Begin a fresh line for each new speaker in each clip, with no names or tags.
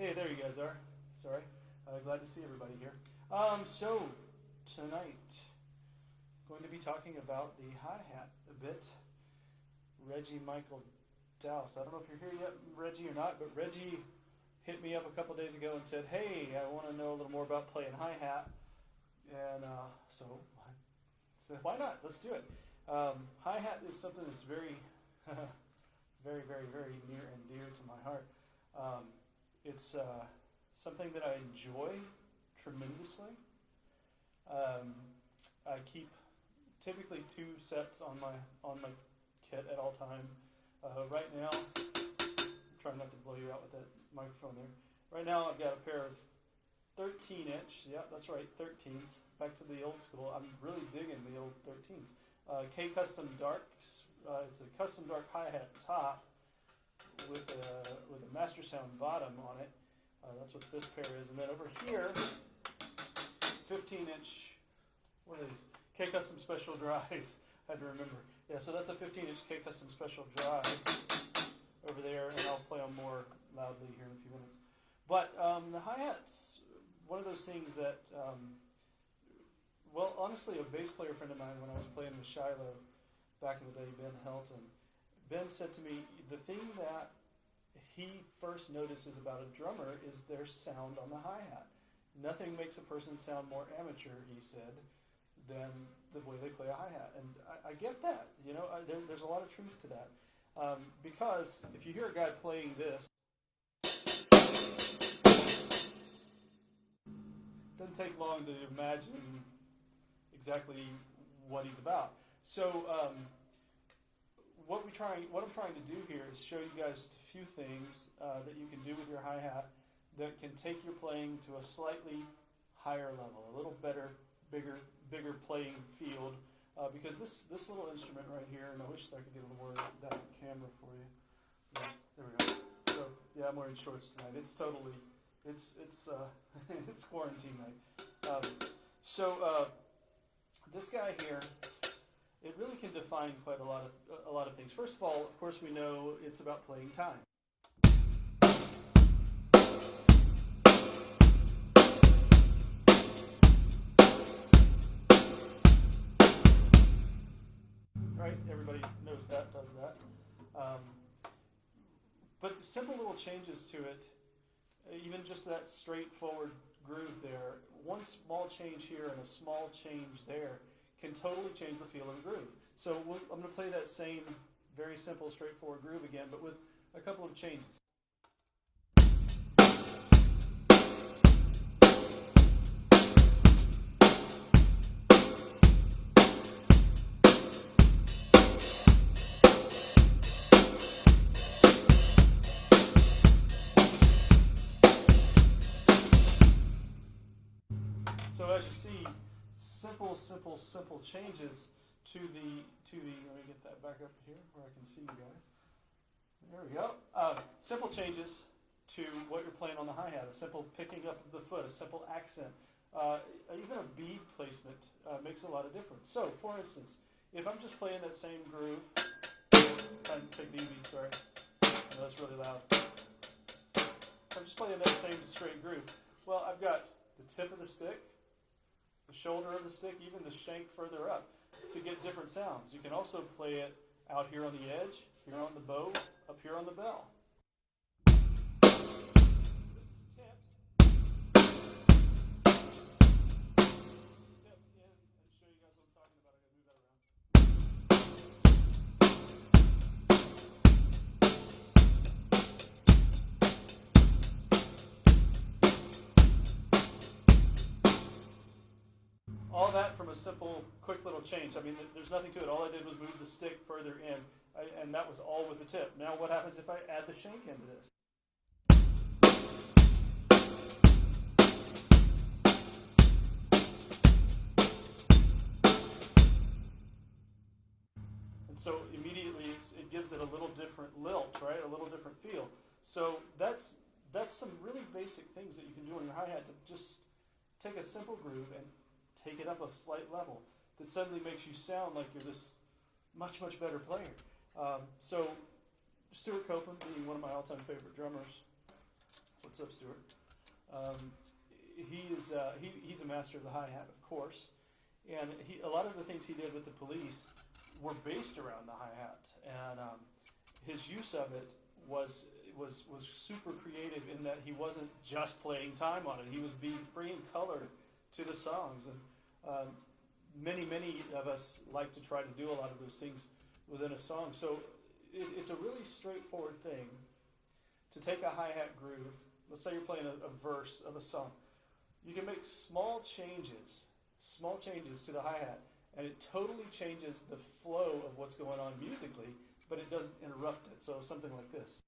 Hey, there you guys are. Sorry. Glad to see everybody here. So, tonight, going to be talking about the hi-hat a bit. Reggie Michael Dowse. I don't know if you're here yet, Reggie, or not, but Reggie hit me up a couple days ago and said, hey, I want to know a little more about playing hi-hat. And so I said, why not? Let's do it. Hi-hat is something that's very, very, very, very near and dear to my heart. It's something that I enjoy tremendously. I keep typically 2 sets on my kit at all time. Right now, I'm trying not to blow you out with that microphone there. Right now, I've got a pair of 13-inch. Yeah, that's right, 13s. Back to the old school. I'm really digging the old 13s. K-Custom Darks. It's a custom dark hi-hat top with a Master Sound bottom on it. That's what this pair is. And then over here, 15-inch, what are these? K-Custom Special Drives. I had to remember. Yeah, so that's a 15-inch K-Custom Special Drive over there, and I'll play on more loudly here in a few minutes. But the hi-hat's one of those things that, well, honestly, a bass player friend of mine, when I was playing with Shiloh back in the day, Ben Helton, Ben said to me, the thing that he first notices about a drummer is their sound on the hi-hat. Nothing makes a person sound more amateur, he said, than the way they play a hi-hat. And I get that. You know, there's a lot of truth to that. Because if you hear a guy playing this, it doesn't take long to imagine exactly what he's about. So what I'm trying to do here is show you guys a few things that you can do with your hi-hat that can take your playing to a slightly higher level, a little better, bigger playing field. Because this little instrument right here, and I wish I could get a little more of that camera for you. Yeah, there we go. So yeah, I'm wearing shorts tonight. It's it's quarantine night. This guy here, it really can define quite a lot of things. First of all, of course, we know it's about playing time. Right? Everybody knows that, does that. But simple little changes to it, even just that straightforward groove there, one small change here and a small change there can totally change the feel of the groove. So I'm going to play that same very simple, straightforward groove again, but with a couple of changes. So as you see, simple changes to the. Let me get that back up here where I can see you guys. There we go. Simple changes to what you're playing on the hi-hat. A simple picking up of the foot, a simple accent, even a bead placement makes a lot of difference. So, for instance, if I'm just playing that same groove, trying to take it easy, sorry. I know that's really loud. I'm just playing that same straight groove. Well, I've got the tip of the stick, the shoulder of the stick, even the shank further up to get different sounds. You can also play it out here on the edge, here on the bow, up here on the bell. This is tip. Tip in and show you guys what I'm talking about. I'm going to move that around. All that from a simple, quick little change. I mean, there's nothing to it. All I did was move the stick further in, and that was all with the tip. Now what happens if I add the shank into this? And so immediately it gives it a little different lilt, right? A little different feel. So that's some really basic things that you can do on your hi-hat to just take a simple groove and take it up a slight level that suddenly makes you sound like you're this much better player. So Stuart Copeland being one of my all-time favorite drummers, What's up, Stuart? He's a master of the hi-hat, of course, and a lot of the things he did with the Police were based around the hi-hat, and his use of it was super creative in that he wasn't just playing time on it. He was bringing color to the songs, and many of us like to try to do a lot of those things within a song. So it's a really straightforward thing to take a hi-hat groove. Let's say you're playing a verse of a song. You can make small changes to the hi-hat, and it totally changes the flow of what's going on musically, but it doesn't interrupt it. So something like this.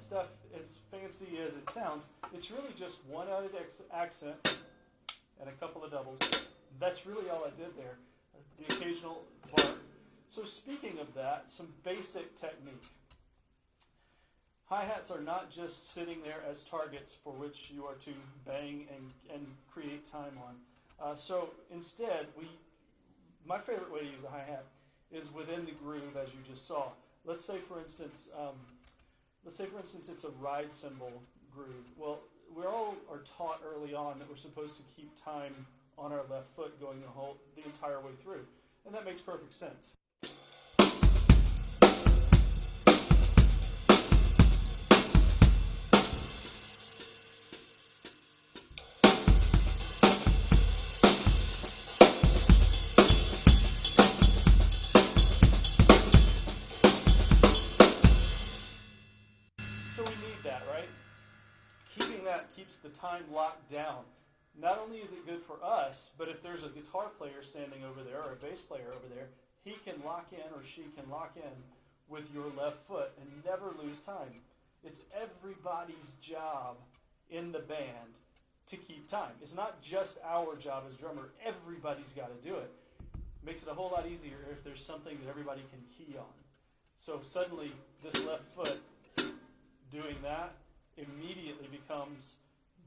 Stuff, as fancy as it sounds, it's really just one added accent and a couple of doubles. That's really all I did there. The occasional bar. So speaking of that, some basic technique. Hi-hats are not just sitting there as targets for which you are to bang and create time on. So instead, my favorite way to use a hi-hat is within the groove, as you just saw. Let's say, for instance, it's a ride cymbal groove. Well, we all are taught early on that we're supposed to keep time on our left foot going the entire way through, and that makes perfect sense. So we need that, right? Keeping that keeps the time locked down. Not only is it good for us, but if there's a guitar player standing over there or a bass player over there, he can lock in or she can lock in with your left foot and never lose time. It's everybody's job in the band to keep time. It's not just our job as drummer. Everybody's got to do it. Makes it a whole lot easier if there's something that everybody can key on. So suddenly, this left foot doing that immediately becomes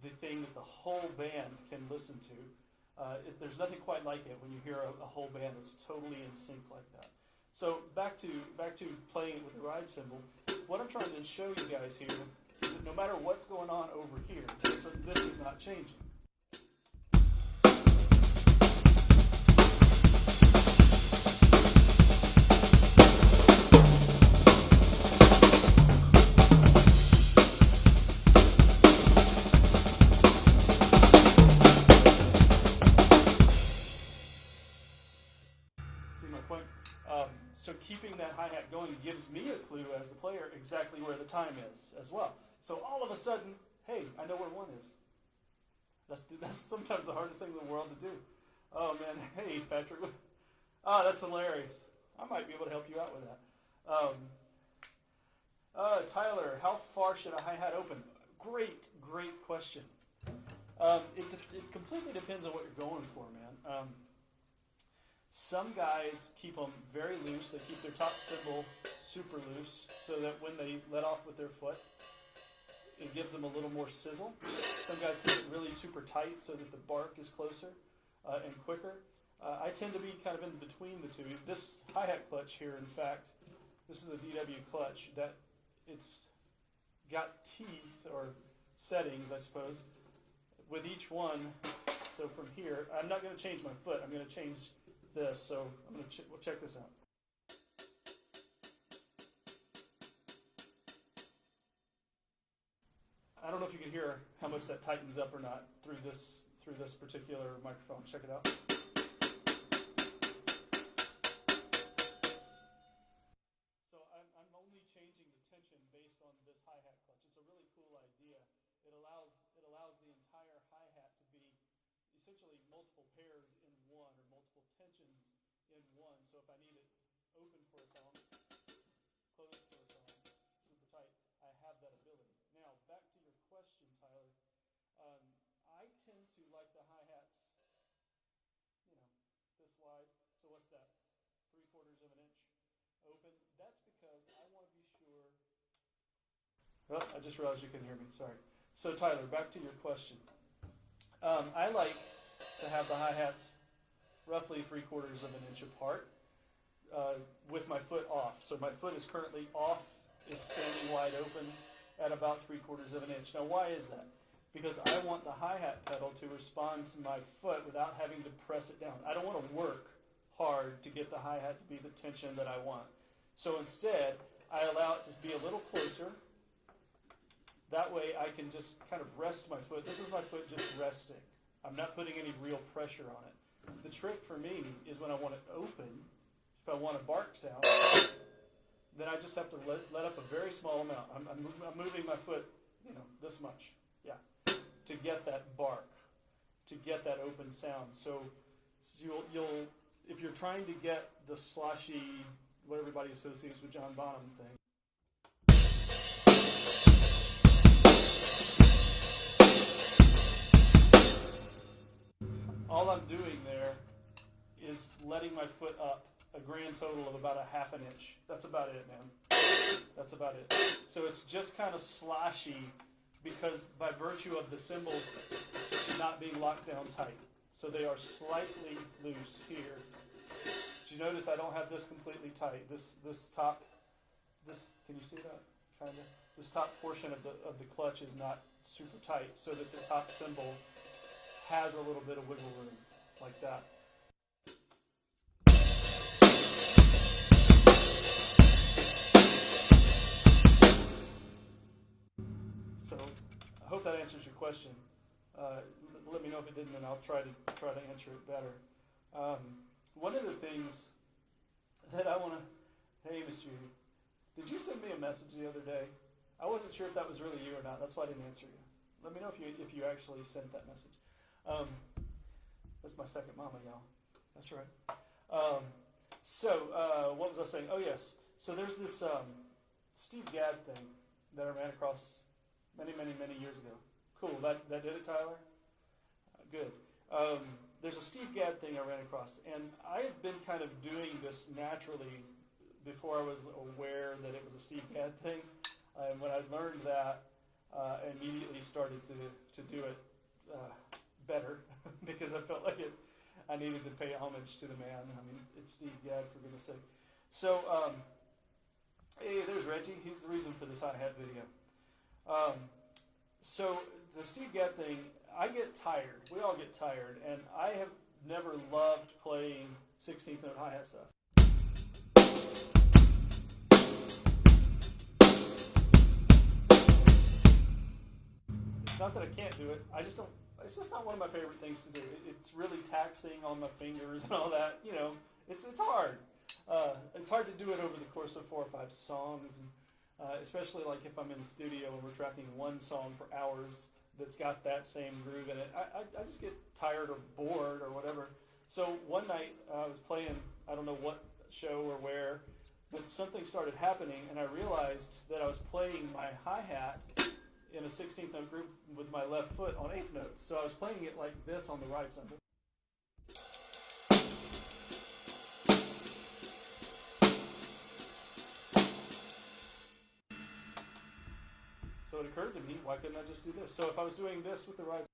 the thing that the whole band can listen to. There's nothing quite like it when you hear a whole band that's totally in sync like that. So back to playing it with the ride cymbal. What I'm trying to show you guys here is that no matter what's going on over here, so this is not changing. So keeping that hi-hat going gives me a clue as the player exactly where the time is as well. So all of a sudden, hey, I know where one is. That's sometimes the hardest thing in the world to do. Oh man, hey Patrick. Oh, that's hilarious. I might be able to help you out with that. Tyler, how far should a hi-hat open? Great question. It completely depends on what you're going for, man. Some guys keep them very loose. They keep their top cymbal super loose so that when they let off with their foot, it gives them a little more sizzle. Some guys keep it really super tight so that the bark is closer and quicker. I tend to be kind of in between the two. This hi-hat clutch here, in fact, this is a DW clutch that it's got teeth or settings, I suppose, with each one. So from here, I'm not going to change my foot. I'm going to change this, so I'm going to we'll check this out. I don't know if you can hear how much that tightens up or not through this particular microphone. Check it out. So I'm only changing the tension based on this hi-hat clutch. It's a really cool idea. It allows the entire hi-hat to be essentially multiple pairs in one, or multiple tensions in one. So if I need it open for a song, closed for a song, super tight, I have that ability. Now, back to your question, Tyler. I tend to like the hi-hats, this wide. So what's that? 3/4 of an inch open. That's because I want to be sure. Well, I just realized you couldn't hear me. Sorry. So Tyler, back to your question. I like to have the hi-hats roughly 3/4 of an inch apart with my foot off. So my foot is currently off, is standing wide open at about 3/4 of an inch. Now why is that? Because I want the hi-hat pedal to respond to my foot without having to press it down. I don't want to work hard to get the hi-hat to be the tension that I want. So instead, I allow it to be a little closer. That way I can just kind of rest my foot. This is my foot just resting. I'm not putting any real pressure on it. The trick for me is when I want it open, if I want a bark sound, then I just have to let up a very small amount. I'm moving my foot, this much, to get that bark, to get that open sound. So you'll if you're trying to get the sloshy, what everybody associates with John Bonham thing, all I'm doing there is letting my foot up a grand total of about 1/2 inch. That's about it, man. That's about it. So it's just kind of sloshy because by virtue of the cymbals not being locked down tight. So they are slightly loose here. Did you notice I don't have this completely tight? This top, can you see that? Kind of. This top portion of the clutch is not super tight, so that the top cymbal has a little bit of wiggle room, like that. So I hope that answers your question. Let me know if it didn't, and I'll try to answer it better. One of the things that I want to, hey, Miss Judy, did you send me a message the other day? I wasn't sure if that was really you or not. That's why I didn't answer you. Let me know if you actually sent that message. That's my second mama, y'all. That's right. What was I saying? Oh, yes. So there's this Steve Gadd thing that I ran across many, many, many years ago. Cool. That did it, Tyler? Good. There's a Steve Gadd thing I ran across, and I had been kind of doing this naturally before I was aware that it was a Steve Gadd thing. And when I learned that, I immediately started to do it better because I felt like I needed to pay homage to the man. I mean, it's Steve Gadd, for goodness sake. So, hey, there's Reggie. He's the reason for this hi-hat video. So the Steve Gadd thing, I get tired. We all get tired, and I have never loved playing 16th note hi-hat stuff. It's not that I can't do it. I just don't. It's just not one of my favorite things to do. It's really taxing on my fingers and all that. It's hard. It's hard to do it over the course of 4 or 5 songs, and especially like if I'm in the studio and we're tracking one song for hours that's got that same groove in it. I just get tired or bored or whatever. So one night I was playing, I don't know what show or where, but something started happening, and I realized that I was playing my hi-hat in a 16th note groove with my left foot on 8th notes. So I was playing it like this on the right side. So it occurred to me, why couldn't I just do this? So if I was doing this with the right side,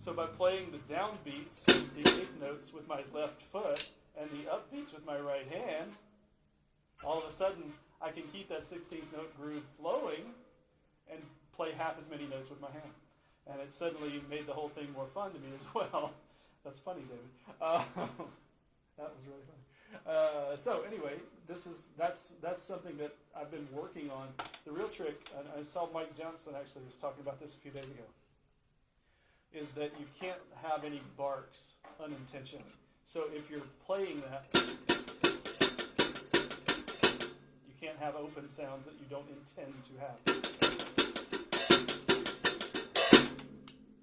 so by playing the downbeats, the 8th notes with my left foot, and the upbeats with my right hand, all of a sudden I can keep that 16th note groove flowing and play half as many notes with my hand. And it suddenly made the whole thing more fun to me as well. That's funny, David. That was really funny. So anyway, that's something that I've been working on. The real trick, and I saw Mike Johnson actually was talking about this a few days ago, is that you can't have any barks unintentionally. So if you're playing that, you can't have open sounds that you don't intend to have.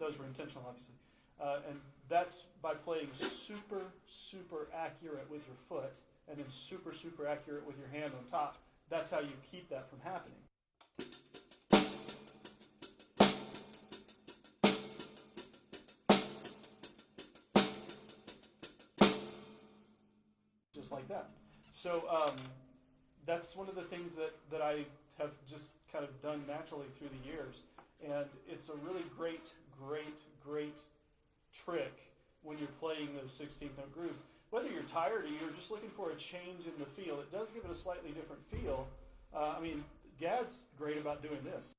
Those were intentional, obviously. And that's by playing super, super accurate with your foot and then super, super accurate with your hand on top. That's how you keep that from happening. Just like that. So that's one of the things that I have just kind of done naturally through the years. And it's a really great trick when you're playing those 16th note grooves. Whether you're tired or you're just looking for a change in the feel, it does give it a slightly different feel. Gad's great about doing this.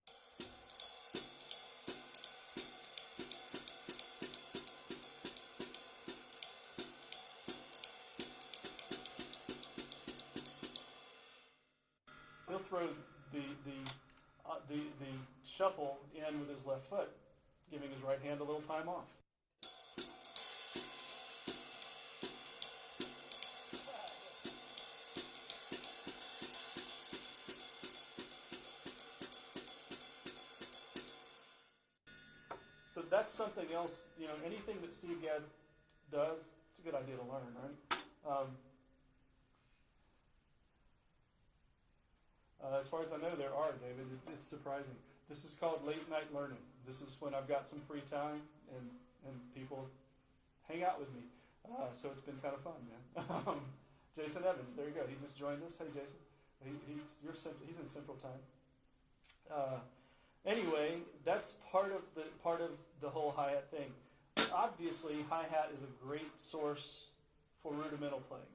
He'll throw the shuffle in with his left foot, giving his right hand a little time off. So that's something else, anything that Steve Gadd does, it's a good idea to learn, right? As far as I know, there are, David. It's surprising. This is called late night learning. This is when I've got some free time and people hang out with me. So it's been kind of fun, man. Jason Evans, there you go. He just joined us. Hey, Jason. He's in Central Time. Anyway, that's part of the whole hi-hat thing. Obviously, hi-hat is a great source for rudimental playing.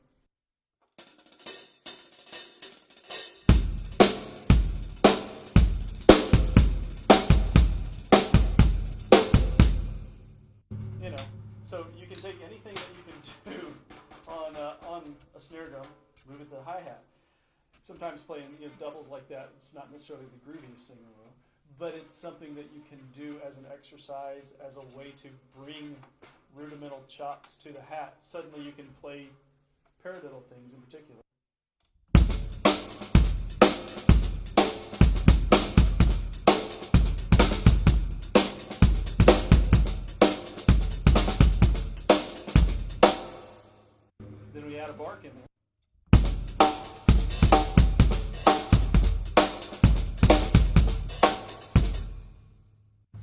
So you can take anything that you can do on a snare drum, move it to the hi-hat. Sometimes playing doubles like that, it's not necessarily the grooviest thing in the world, but it's something that you can do as an exercise, as a way to bring rudimental chops to the hat. Suddenly you can play paradiddle things in particular. Then we add a bark in there.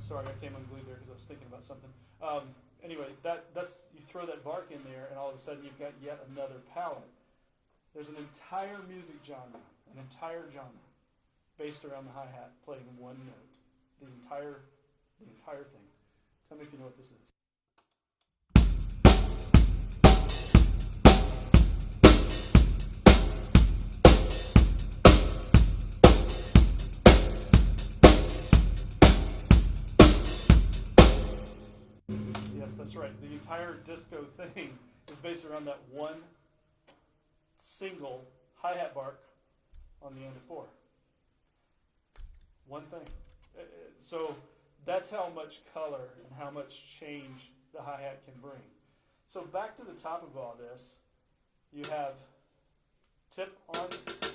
Sorry, I came unglued there because I was thinking about something. Anyway, that's you throw that bark in there, and all of a sudden you've got yet another palette. There's an entire music genre, based around the hi-hat playing one note. The entire thing. Tell me if you know what this is. That's right. The entire disco thing is based around that one single hi-hat bark on the end of 4. One thing. So that's how much color and how much change the hi-hat can bring. So back to the top of all this, you have tip on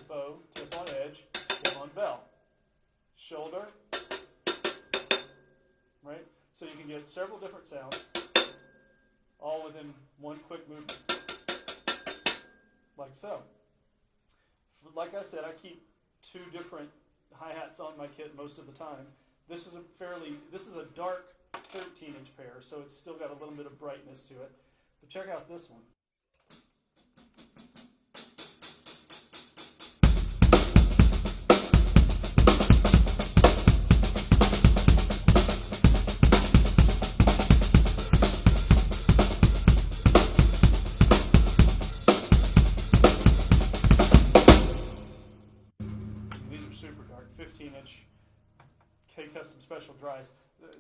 bow, tip on edge, tip on bell. Shoulder, right? So you can get several different sounds, all within one quick movement, like so. Like I said, I keep 2 different hi-hats on my kit most of the time. This is a dark 13-inch pair, so it's still got a little bit of brightness to it. But check out this one. K-Custom Special Dries.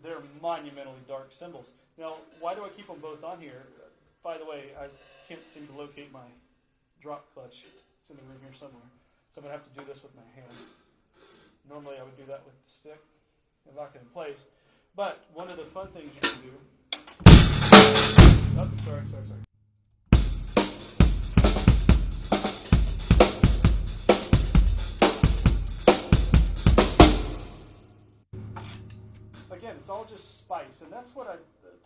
They're monumentally dark cymbals. Now, why do I keep them both on here? By the way, I can't seem to locate my drop clutch. It's in the room here somewhere. So I'm going to have to do this with my hand. Normally I would do that with the stick and lock it in place. But one of the fun things you can do... Oh, sorry. again, it's all just spice, and that's what I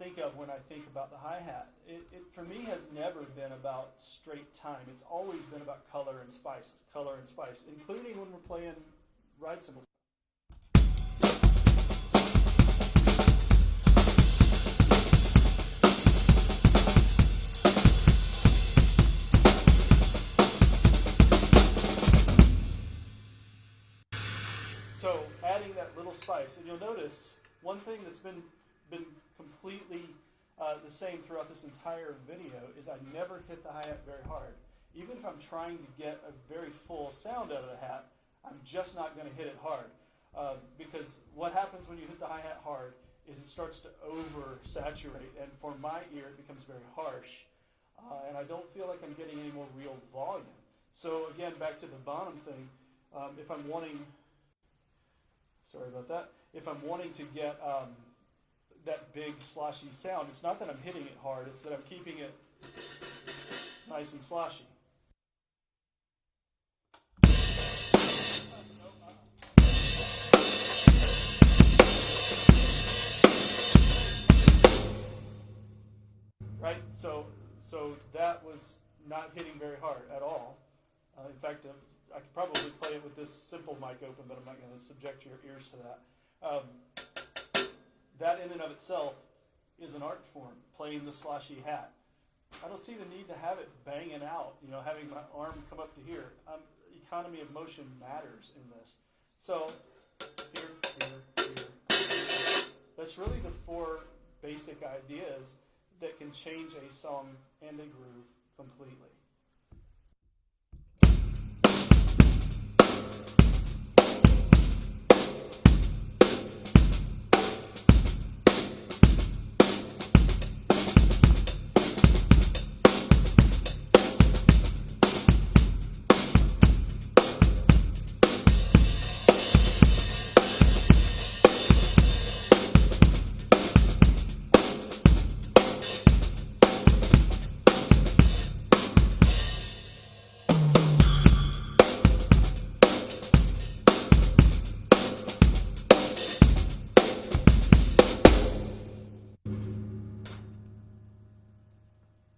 think of when I think about the hi-hat. It for me has never been about straight time. It's always been about color and spice, including when we're playing ride cymbals. So adding that little spice, and you'll notice one thing that's been completely the same throughout this entire video is I never hit the hi-hat very hard. Even if I'm trying to get a very full sound out of the hat, I'm just not going to hit it hard. Because what happens when you hit the hi-hat hard is it starts to oversaturate, and for my ear it becomes very harsh. And I don't feel like I'm getting any more real volume. So again, back to the Bonham thing, if I'm wanting... Sorry about that. If I'm wanting to get that big sloshy sound, it's not that I'm hitting it hard, it's that I'm keeping it nice and sloshy. Right? So that was not hitting very hard at all. In fact, I could probably play it with this simple mic open, but I'm not going to subject your ears to that. That in and of itself is an art form, playing the sloshy hat. I don't see the need to have it banging out, having my arm come up to here. Economy of motion matters in this. So, here. That's really the four basic ideas that can change a song and a groove completely.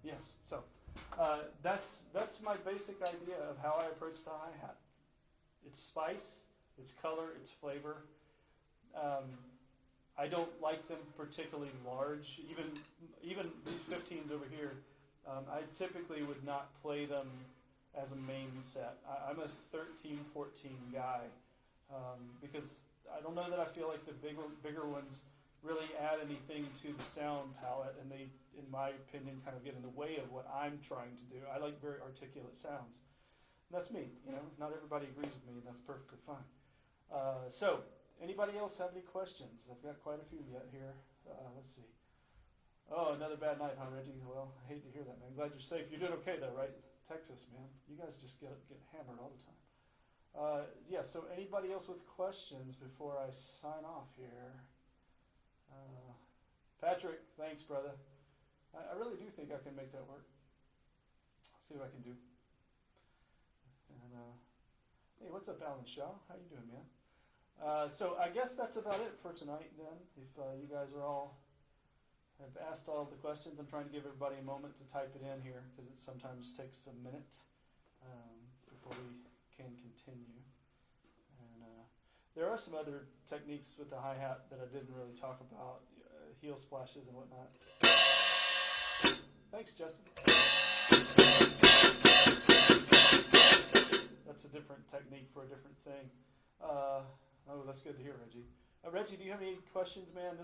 Yes, so that's my basic idea of how I approach the hi-hat. It's spice, it's color, it's flavor. I don't like them particularly large. Even these 15s over here, I typically would not play them as a main set. I'm a 13, 14 guy because I don't know that I feel like the bigger ones really add anything to the sound palette, and they, in my opinion, kind of get in the way of what I'm trying to do. I like very articulate sounds. And that's me, Not everybody agrees with me, and that's perfectly fine. So, anybody else have any questions? I've got quite a few yet here. Let's see. Oh, another bad night, huh, Reggie? Well, I hate to hear that, man. Glad you're safe. You're doing okay, though, right? Texas, man. You guys just get hammered all the time. So anybody else with questions before I sign off here? Patrick, thanks, brother. I really do think I can make that work. I'll see what I can do. And hey, what's up, Alan Shaw? How you doing, man? So I guess that's about it for tonight, then. If you guys have asked all the questions, I'm trying to give everybody a moment to type it in here because it sometimes takes a minute before we can continue. And there are some other techniques with the hi-hat that I didn't really talk about, heel splashes and whatnot. Thanks, Justin. That's a different technique for a different thing. That's good to hear, Reggie. Reggie, do you have any questions, man?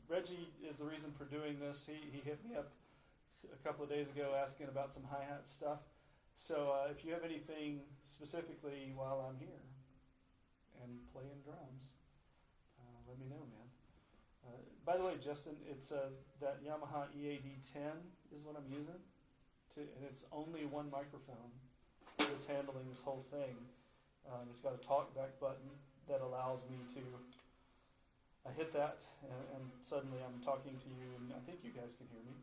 Reggie is the reason for doing this. He hit me up a couple of days ago asking about some hi-hat stuff. So if you have anything specifically while I'm here and playing drums, let me know, man. By the way, Justin, it's that Yamaha EAD10 is what I'm using, and it's only one microphone that's handling this whole thing. It's got a talkback button that allows me to hit that, and suddenly I'm talking to you, and I think you guys can hear me.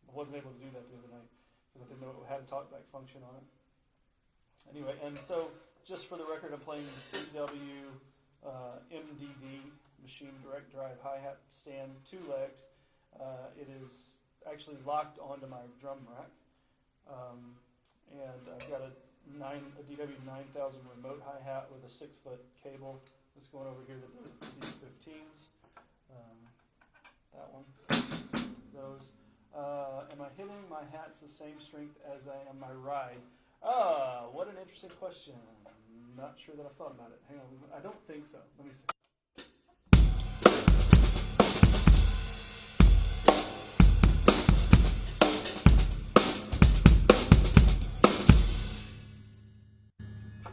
I wasn't able to do that the other night because I didn't know it had a talkback function on it. Anyway, and so just for the record, I'm playing CW MDD, machine direct drive hi-hat stand, 2 legs. It is actually locked onto my drum rack. And I've got a DW 9000 remote hi-hat with a 6-foot cable that's going over here to these 15s. That one. Those. Am I hitting my hats the same strength as I am my ride? What an interesting question. I'm not sure that I've thought about it. Hang on. I don't think so. Let me see.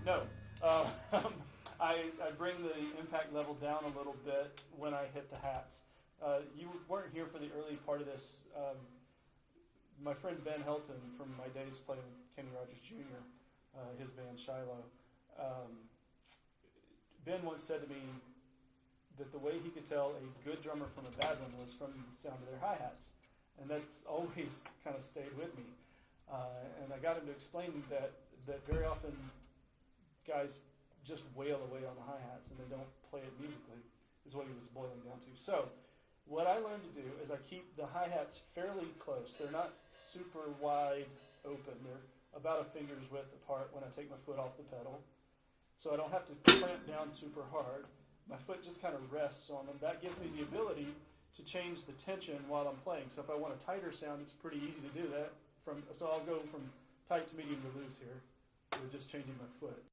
No. I bring the impact level down a little bit when I hit the hats. You weren't here for the early part of this. My friend Ben Helton from my days playing with Kenny Rogers Jr., his band Shiloh, Ben once said to me that the way he could tell a good drummer from a bad one was from the sound of their hi-hats. And that's always kind of stayed with me. And I got him to explain that very often guys just wail away on the hi-hats and they don't play it musically, is what he was boiling down to. So what I learned to do is I keep the hi-hats fairly close. They're not super wide open. They're about a finger's width apart when I take my foot off the pedal. So I don't have to clamp down super hard. My foot just kind of rests on them. That gives me the ability to change the tension while I'm playing. So if I want a tighter sound, it's pretty easy to do that. So I'll go from tight to medium to loose here with just changing my foot.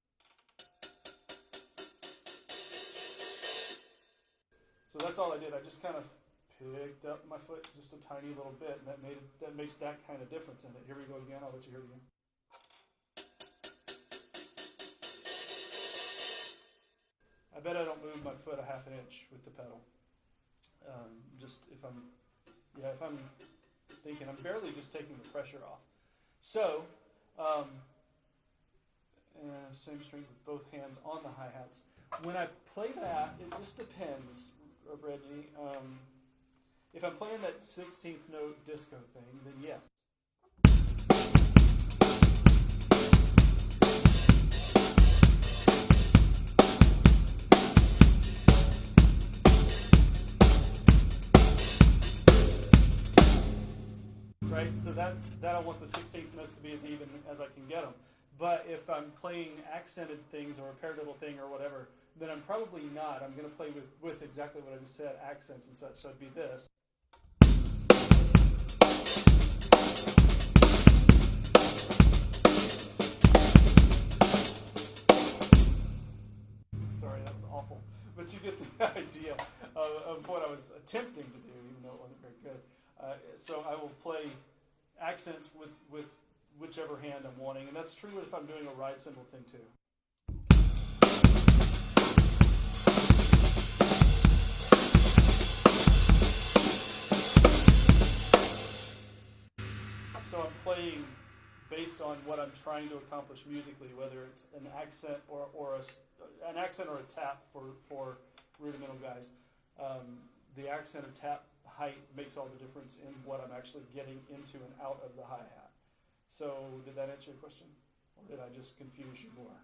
So that's all I did. I just kind of picked up my foot just a tiny little bit, and that makes that kind of difference in it. Here we go again. I'll let you hear it again. I bet I don't move my foot a half an inch with the pedal. Just if I'm thinking, I'm barely just taking the pressure off. So, same string with both hands on the hi-hats. When I play that, it just depends, Reggie. If I'm playing that 16th note disco thing, then yes. Right, so that I want the 16th notes to be as even as I can get them. But if I'm playing accented things or a paradiddle thing or whatever, then I'm probably not. I'm going to play with exactly what I just said, accents and such. So it'd be this. Sorry, that was awful. But you get the idea of what I was attempting to do, even though it wasn't very good. So I will play accents with whichever hand I'm wanting, and that's true if I'm doing a ride cymbal thing too. So I'm playing based on what I'm trying to accomplish musically, whether it's an accent or a tap for rudimental guys. The accent or tap height makes all the difference in what I'm actually getting into and out of the hi-hat. So did that answer your question? Or did I just confuse you more?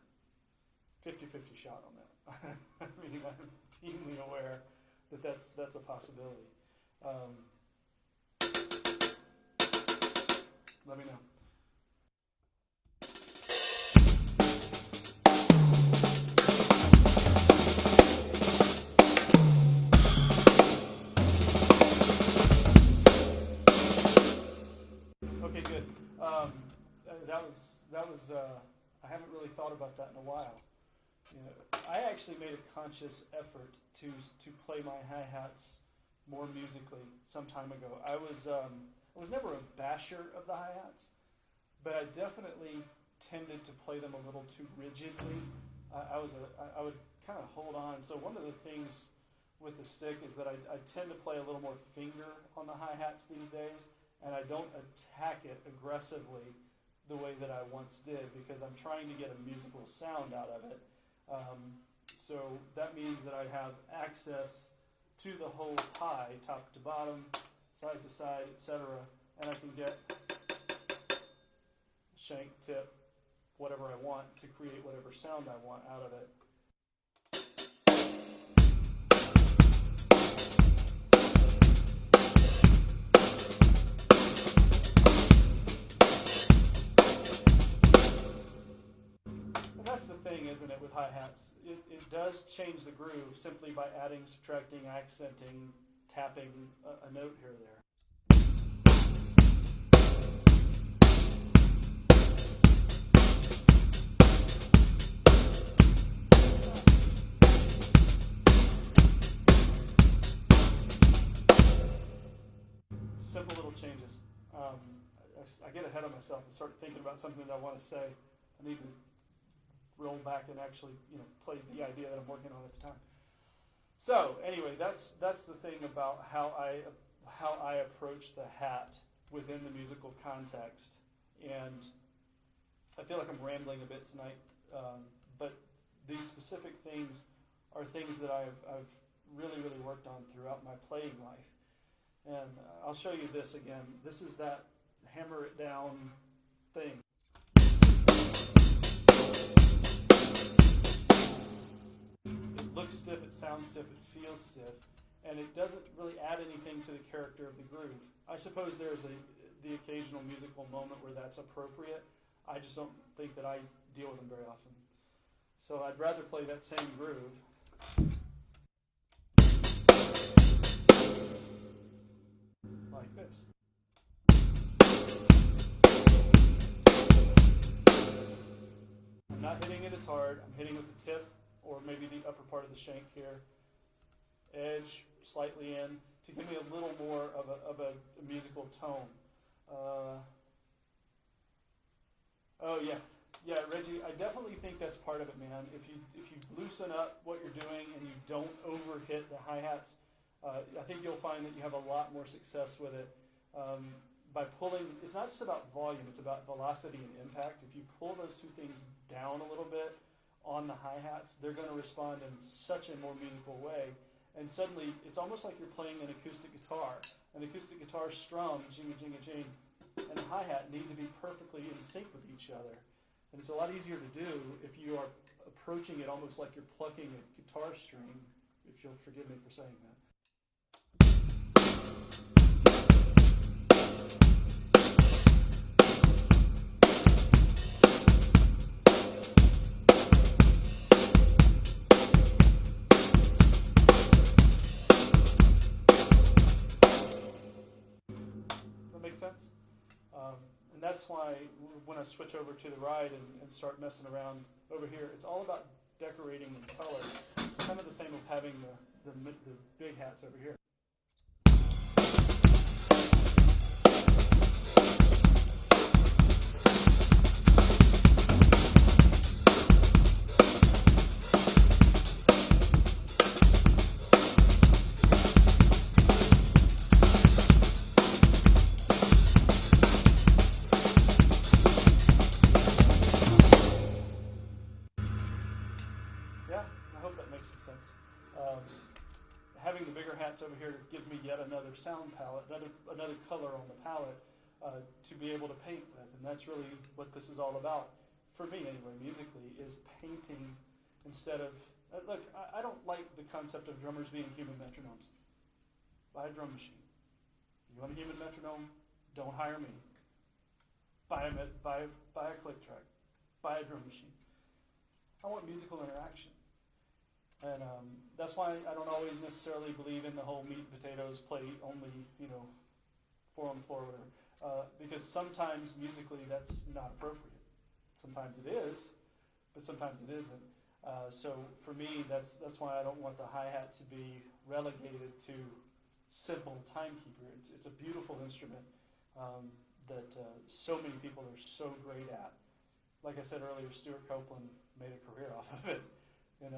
50-50 shot on that. I mean, I'm keenly aware that that's a possibility. Let me know. Okay, good. That was. I haven't really thought about that in a while. You know, I actually made a conscious effort to play my hi-hats more musically some time ago. I was never a basher of the hi-hats, but I definitely tended to play them a little too rigidly. I would kind of hold on. So one of the things with the stick is that I tend to play a little more finger on the hi-hats these days, and I don't attack it aggressively the way that I once did because I'm trying to get a musical sound out of it. So that means that I have access to the whole pie, top to bottom, side to side, etc., and I can get shank, tip, whatever I want to create whatever sound I want out of it. just change the groove simply by adding, subtracting, accenting, tapping a note here or there. Simple little changes. I get ahead of myself and start thinking about something that I want to say. I need to roll back and actually, play the idea that I'm working on at the time. So anyway, that's the thing about how I approach the hat within the musical context. And I feel like I'm rambling a bit tonight, but these specific things are things that I've really, really worked on throughout my playing life. And I'll show you this again. This is that hammer it down thing. It looks stiff, it sounds stiff, it feels stiff, and it doesn't really add anything to the character of the groove. I suppose there's the occasional musical moment where that's appropriate. I just don't think that I deal with them very often. So I'd rather play that same groove. Like this. I'm not hitting it as hard. I'm hitting with the tip or maybe the upper part of the shank here. Edge slightly in to give me a little more of a musical tone. Yeah, Reggie, I definitely think that's part of it, man. If you loosen up what you're doing and you don't overhit the hi-hats, I think you'll find that you have a lot more success with it. By pulling, it's not just about volume, it's about velocity and impact. If you pull those two things down a little bit on the hi-hats, they're going to respond in such a more meaningful way. And suddenly, it's almost like you're playing an acoustic guitar. An acoustic guitar strum, jinga, jinga, jing, and the hi-hat need to be perfectly in sync with each other. And it's a lot easier to do if you are approaching it almost like you're plucking a guitar string, if you'll forgive me for saying that. And that's why when I switch over to the ride and start messing around over here, it's all about decorating and color. It's kind of the same with having the big hats over here. Having the bigger hats over here gives me yet another sound palette, another color on the palette to be able to paint with, and that's really what this is all about, for me anyway, musically, is painting instead of, look, I don't like the concept of drummers being human metronomes. Buy a drum machine. You want a human metronome? Don't hire me. Buy a click track. Buy a drum machine. I want musical interaction. And that's why I don't always necessarily believe in the whole meat and potatoes play only, 4-on-4 or whatever. Because sometimes musically that's not appropriate. Sometimes it is, but sometimes it isn't. So for me, that's why I don't want the hi-hat to be relegated to simple timekeeper. It's a beautiful instrument that so many people are so great at. Like I said earlier, Stuart Copeland made a career off of it. How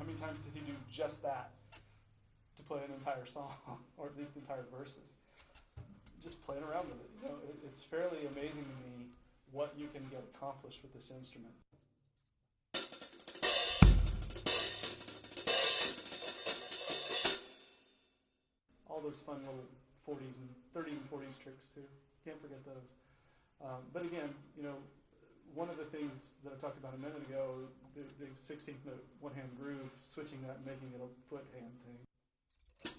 many times did he do just that to play an entire song, or at least entire verses? Just playing around with it. It's fairly amazing to me what you can get accomplished with this instrument. All those fun little 30s and 40s tricks too. Can't forget those. But again, one of the things that I talked about a minute ago, the 16th note one-hand groove, switching that and making it a foot-hand thing. If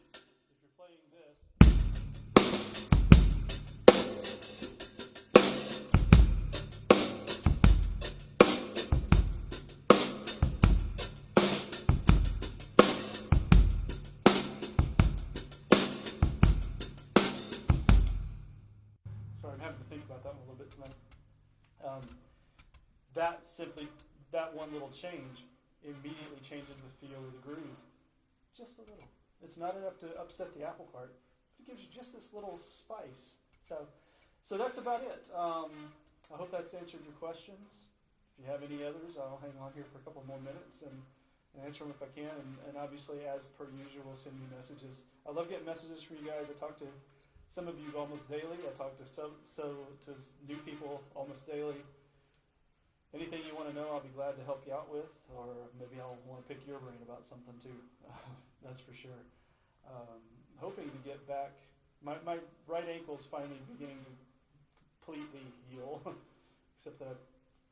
you're playing this, sorry, I'm having to think about that one a little bit tonight. That one little change immediately changes the feel of the groove. Just a little. It's not enough to upset the apple cart, but it gives you just this little spice. So that's about it. I hope that's answered your questions. If you have any others, I'll hang on here for a couple more minutes and answer them if I can. And obviously, as per usual, send me messages. I love getting messages from you guys. I talk to some of you almost daily. I talk to to new people almost daily. Anything you want to know, I'll be glad to help you out with, or maybe I'll want to pick your brain about something too. That's for sure. Hoping to get back. My right ankle is finally beginning to completely heal, except that I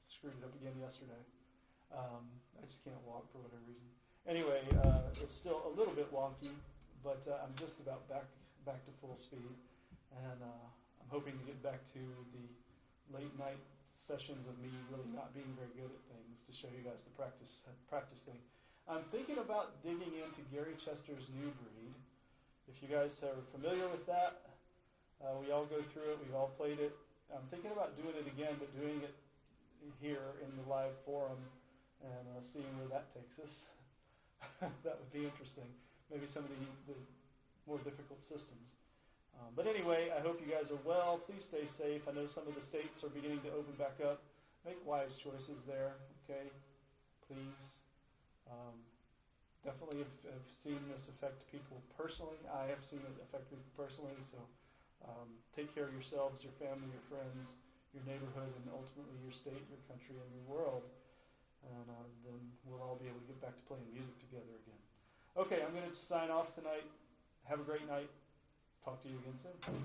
screwed it up again yesterday. I just can't walk for whatever reason. Anyway, it's still a little bit wonky, but I'm just about back to full speed, and I'm hoping to get back to the late night sessions of me really not being very good at things to show you guys the practice thing. I'm thinking about digging into Gary Chester's New Breed. If you guys are familiar with that, we all go through it. We've all played it. I'm thinking about doing it again, but doing it here in the live forum and seeing where that takes us. That would be interesting. Maybe some of the more difficult systems. But anyway, I hope you guys are well. Please stay safe. I know some of the states are beginning to open back up. Make wise choices there, okay? Please. Definitely have seen this affect people personally. I have seen it affect people personally. So take care of yourselves, your family, your friends, your neighborhood, and ultimately your state, your country, and your world. And then we'll all be able to get back to playing music together again. Okay, I'm going to sign off tonight. Have a great night. Talk to you again soon.